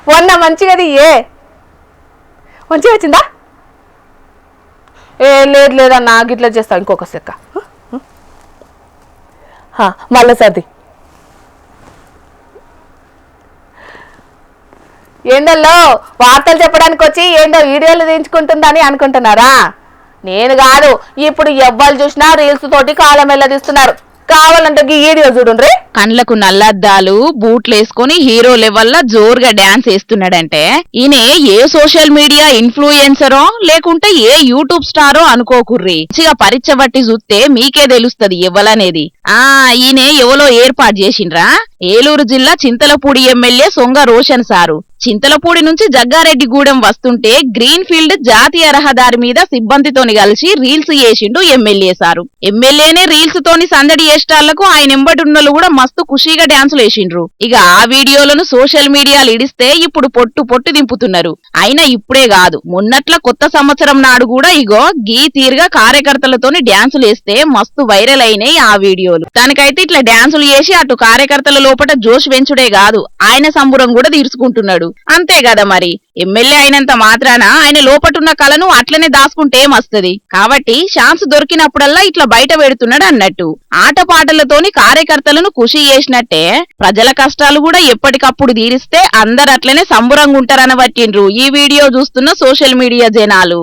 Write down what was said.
మొన్న మంచిగా ఏ మంచిగా వచ్చిందా? ఏ లేదు లేదన్నా గిట్లా చేస్తా ఇంకొక సెక్క మళ్ళీ సర్ది. ఏందల్లో వార్తలు చెప్పడానికి వచ్చి ఏందో వీడియోలు తీయించుకుంటుందని అనుకుంటున్నారా? నేను కాదు, ఇప్పుడు ఎవ్వరు చూసినా రీల్స్ తోటి కాలం వెళ్ళదీస్తున్నారు. కావాలంటే ఈ వీడియో చూడండి. కండ్లకు నల్లద్దాలు బూట్లు వేసుకుని హీరో లెవెల్లా జోరుగా డాన్స్ వేస్తున్నాడంటే ఈయన ఏ సోషల్ మీడియా ఇన్ఫ్లుయెన్సరో లేకుంటే ఏ యూట్యూబ్ స్టారో అనుకోకుర్రి. మంచిగా పరీక్ష బట్టి చూస్తే మీకే తెలుస్తది ఎవలనేది. ఈయన ఎవలో ఏర్పాటు చేసిండ్రా. ఏలూరు జిల్లా చింతలపూడి ఎమ్మెల్యే సొంగ రోషన్ సారు చింతలపూడి నుంచి జగ్గారెడ్డిగూడెం వస్తుంటే గ్రీన్ ఫీల్డ్ జాతీయ రహదారి మీద సిబ్బందితోని కలిసి రీల్స్ చేసిండు ఎమ్మెల్యే సారు. ఎమ్మెల్యేనే రీల్స్ తోని సందడి చేష్టాలకు ఆయన ఎంబడున్నోళ్ళు కూడా మస్తు ఖుషీగా డాన్సులు వేసిండ్రు. ఇక ఆ వీడియోలను సోషల్ మీడియాలు ఇడిస్తే ఇప్పుడు పొట్టు పొట్టు దింపుతున్నారు. అయినా ఇప్పుడే కాదు, మొన్నట్ల కొత్త సంవత్సరం నాడు కూడా ఇగో గీ తీరుగా కార్యకర్తలతోని డాన్సులు వేస్తే మస్తు వైరల్ అయినాయి ఆ వీడియోలు. దానికైతే ఇట్లా డాన్సులు చేసి అటు కార్యకర్తల లోపల జోష్ పెంచుడే కాదు, ఆయన సంబురం కూడా తీర్చుకుంటున్నాడు. అంతే కదా మరి, ఎమ్మెల్యే అయినంత మాత్రాన ఆయన లోపటున్న కళను అట్లనే దాచుకుంటే ఏమొస్తది. కాబట్టి ఛాన్స్ దొరికినప్పుడల్లా ఇట్లా బయట పెడుతున్నాడు అన్నట్టు. ఆటపాటలతోని కార్యకర్తలను ఖుషి చేసినట్టే ప్రజల కష్టాలు కూడా ఎప్పటికప్పుడు తీరిస్తే అందరు అట్లనే సంబురంగా ఉంటారని పట్టిండ్రు ఈ వీడియో చూస్తున్న సోషల్ మీడియా జనాలు.